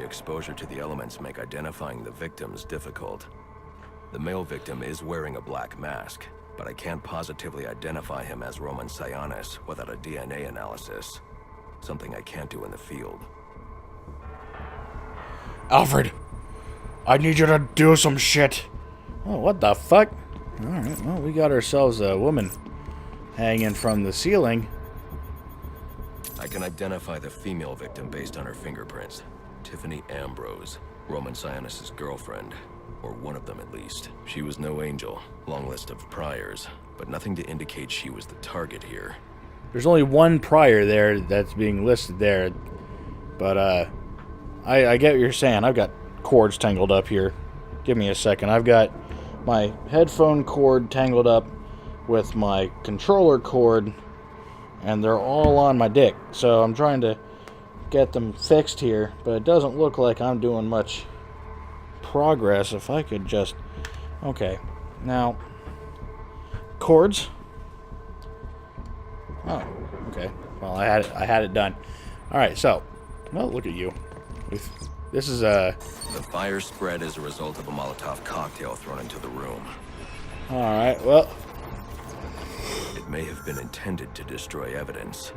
exposure to the elements make identifying the victims difficult. The male victim is wearing a black mask, but I can't positively identify him as Roman Sionis without a DNA analysis. Something I can't do in the field. Alfred, I need you to do some shit. Oh, what the fuck? Alright, well, we got ourselves a woman hanging from the ceiling. I can identify the female victim based on her fingerprints. Tiffany Ambrose, Roman Sionis' girlfriend. Or one of them at least. She was no angel, long list of priors, but nothing to indicate she was the target here. There's only one prior there that's being listed there. But, I get what you're saying. I've got cords tangled up here. Give me a second. I've got my headphone cord tangled up with my controller cord, and they're all on my dick. So I'm trying to get them fixed here, but it doesn't look like I'm doing much progress. If I could just... Okay. Now, cords. Oh, okay. Well, I had it done. All right, so, well, look at you. This is a... The fire spread as a result of a Molotov cocktail thrown into the room. All right, well... It may have been intended to destroy evidence.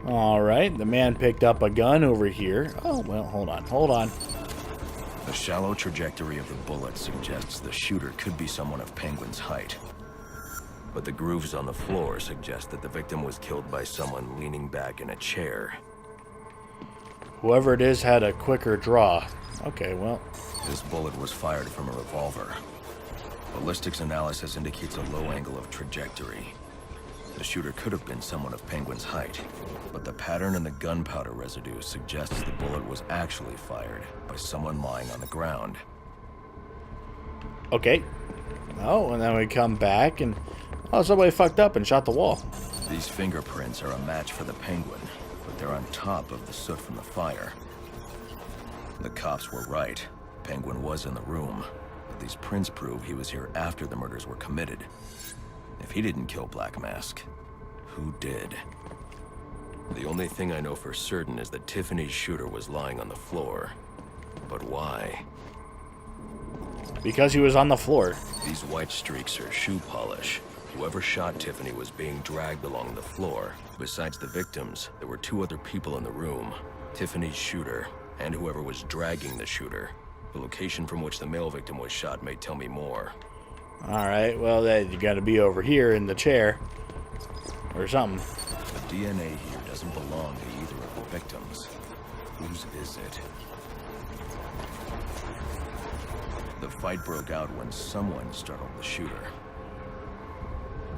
All right, the man picked up a gun over here. Oh, well, hold on. The shallow trajectory of the bullet suggests the shooter could be someone of Penguin's height. But the grooves on the floor suggest that the victim was killed by someone leaning back in a chair. Whoever it is had a quicker draw. Okay, well... This bullet was fired from a revolver. Ballistics analysis indicates a low angle of trajectory. The shooter could have been someone of Penguin's height, but the pattern in the gunpowder residue suggests the bullet was actually fired by someone lying on the ground. Okay. Oh, and then we come back and... Oh, somebody fucked up and shot the wall. These fingerprints are a match for the Penguin, but they're on top of the soot from the fire. The cops were right. Penguin was in the room, but these prints prove he was here after the murders were committed. If he didn't kill Black Mask, who did? The only thing I know for certain is that Tiffany's shooter was lying on the floor. But why? Because he was on the floor. These white streaks are shoe polish. Whoever shot Tiffany was being dragged along the floor. Besides the victims, there were two other people in the room. Tiffany's shooter, and whoever was dragging the shooter. The location from which the male victim was shot may tell me more. Alright, well, you gotta be over here in the chair. Or something. The DNA here doesn't belong to either of the victims. Whose is it? The fight broke out when someone startled the shooter.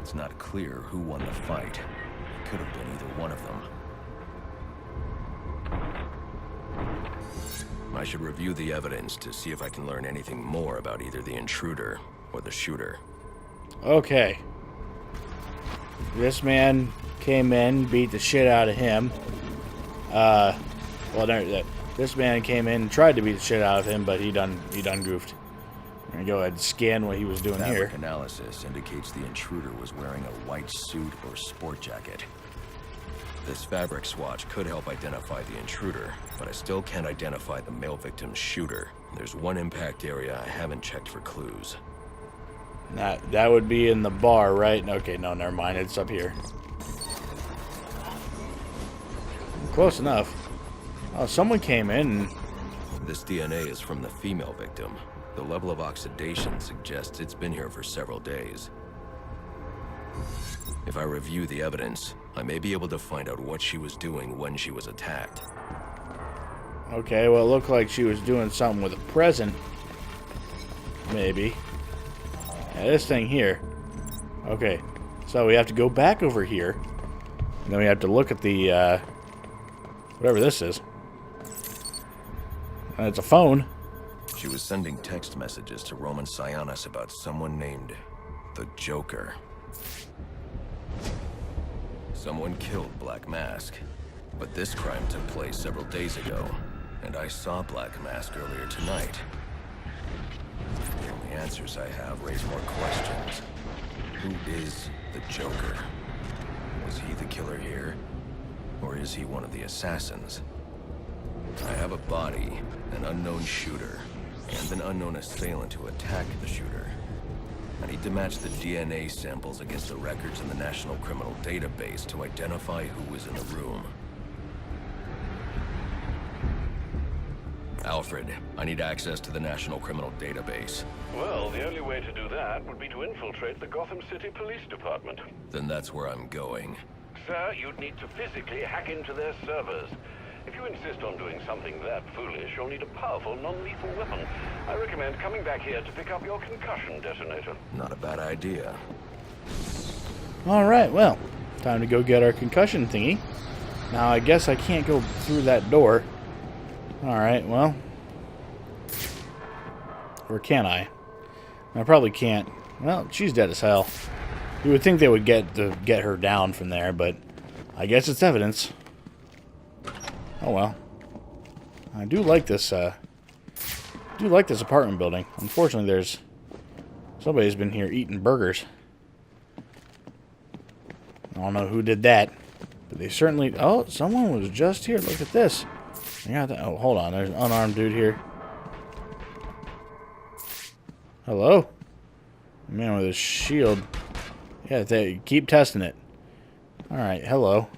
It's not clear who won the fight. It could have been either one of them. I should review the evidence to see if I can learn anything more about either the intruder or the shooter. Okay. This man came in, beat the shit out of him. This man came in and tried to beat the shit out of him, but he done goofed. I'm gonna go ahead and scan what he was doing here. Fabric analysis indicates the intruder was wearing a white suit or sport jacket. This fabric swatch could help identify the intruder, but I still can't identify the male victim's shooter. There's one impact area I haven't checked for clues. That would be in the bar, right? Okay, no, never mind. It's up here. Close enough. Oh, someone came in. This DNA is from the female victim. The level of oxidation suggests it's been here for several days. If I review the evidence, I may be able to find out what she was doing when she was attacked. Okay, well, it looked like she was doing something with a present. Maybe. Yeah, this thing here. Okay, so we have to go back over here. And then we have to look at the, whatever this is. And it's a phone. She was sending text messages to Roman Sionis about someone named the Joker. Someone killed Black Mask, but this crime took place several days ago, and I saw Black Mask earlier tonight. The only answers I have raise more questions. Who is the Joker? Was he the killer here? Or is he one of the assassins? I have a body, an unknown shooter, and an unknown assailant who attacked the shooter. I need to match the DNA samples against the records in the National Criminal Database to identify who was in the room. Alfred, I need access to the National Criminal Database. Well, the only way to do that would be to infiltrate the Gotham City Police Department. Then that's where I'm going. Sir, you'd need to physically hack into their servers. If you insist on doing something that foolish, you'll need a powerful, non-lethal weapon. I recommend coming back here to pick up your concussion detonator. Not a bad idea. Alright, well, time to go get our concussion thingy. Now, I guess I can't go through that door. Alright, well. Or can I? I probably can't. Well, she's dead as hell. You would think they would get her down from there, but I guess it's evidence. Oh well. I do like this apartment building. Unfortunately, there's somebody's been here eating burgers. I don't know who did that, but they certainly. Oh, someone was just here. Look at this. Oh, hold on. There's an unarmed dude here. Hello? A man with a shield. Yeah, they keep testing it. Alright, hello.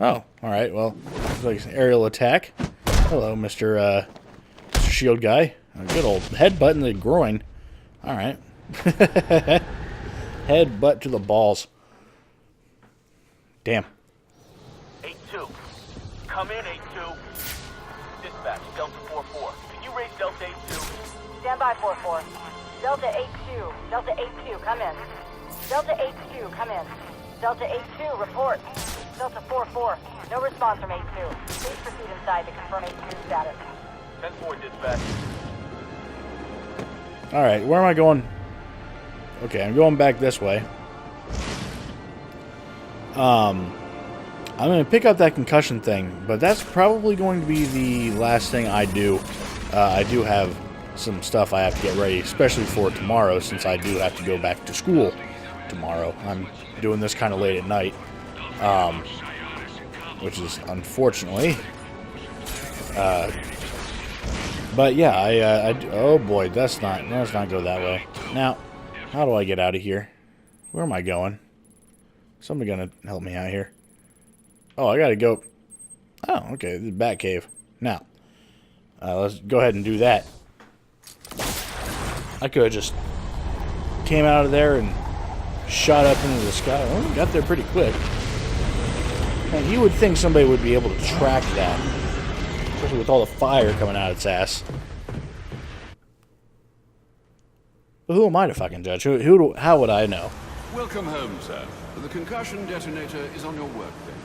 Oh, alright, well, looks like an aerial attack. Hello, Mr. Shield Guy. A good old headbutt in the groin. Alright. Headbutt to the balls. Damn. 8-2. Come in, 8-2. Dispatch, Delta 4-4. Can you raise Delta 8-2? Stand by, 4-4. Delta 8-2. Delta 8-2, come in. Delta 8-2, come in. Delta 8-2, report. Delta 4-4, no response from 8-2. Please proceed inside to confirm 8-2 status. 10-4, dispatch. Alright, where am I going? Okay, I'm going back this way. I'm going to pick up that concussion thing, but that's probably going to be the last thing I do. I do have some stuff I have to get ready, especially for tomorrow, since I do have to go back to school tomorrow. I'm doing this kind of late at night, which is unfortunately. But yeah, oh boy, let's not go that way. Now, how do I get out of here? Where am I going? Somebody gonna help me out here? Oh, I gotta go. Oh, okay, the Bat Cave. Now, let's go ahead and do that. I could have just came out of there and shot up into the sky. Oh, got there pretty quick. And you would think somebody would be able to track that, especially with all the fire coming out of its ass. But who am I to fucking judge? How would I know? Welcome home, sir. The concussion detonator is on your workbench.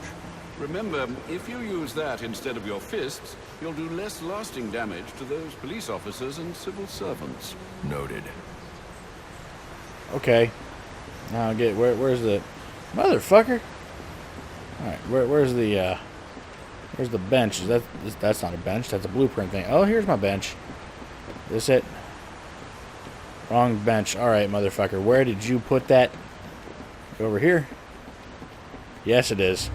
Remember, if you use that instead of your fists, you'll do less lasting damage to those police officers and civil servants. Noted. Okay. Now I get where's the motherfucker? All right, where's the bench? That's not a bench. That's a blueprint thing. Oh, here's my bench. This it? Wrong bench. All right, motherfucker. Where did you put that? Over here? Yes, it is.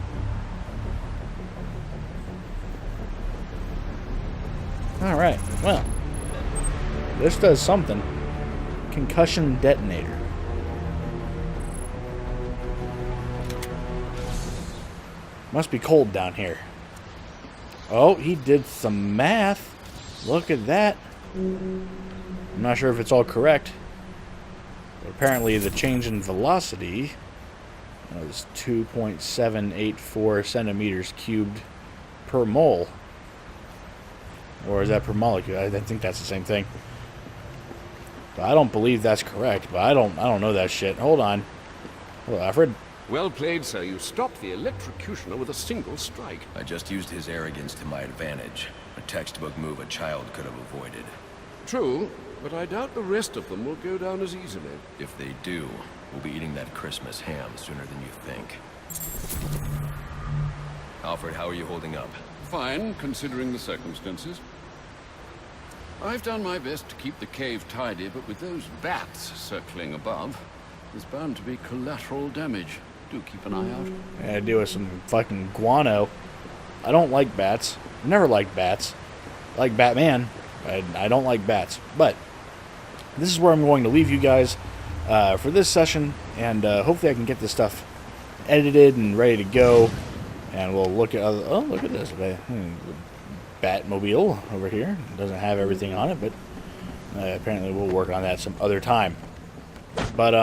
All right. Well, this does something. Concussion detonator. Must be cold down here. Oh, he did some math. Look at that. I'm not sure if it's all correct. But apparently the change in velocity is 2.784 centimeters cubed per mole. Or is that per molecule? I think that's the same thing. But I don't believe that's correct. But I don't know that shit. Hold on. Hello, Alfred. Well played, sir. You stopped the electrocutioner with a single strike. I just used his arrogance to my advantage. A textbook move a child could have avoided. True, but I doubt the rest of them will go down as easily. If they do, we'll be eating that Christmas ham sooner than you think. Alfred, how are you holding up? Fine, considering the circumstances. I've done my best to keep the cave tidy, but with those bats circling above, There's bound to be collateral damage. Do keep an eye out. I deal with some fucking guano. I don't like bats. I've never liked bats. I like Batman. I don't like bats. But this is where I'm going to leave you guys for this session, and hopefully I can get this stuff edited and ready to go. And we'll look at look at this Batmobile over here. It doesn't have everything on it, but apparently we'll work on that some other time. But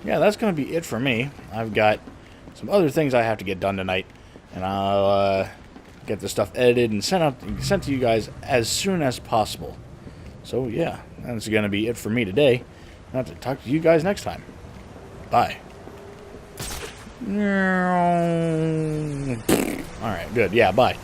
yeah, that's going to be it for me. I've got some other things I have to get done tonight, and I'll get the stuff edited and sent to you guys as soon as possible. So yeah, that's going to be it for me today. I'll have to talk to you guys next time. Bye. Alright, good. Yeah, bye.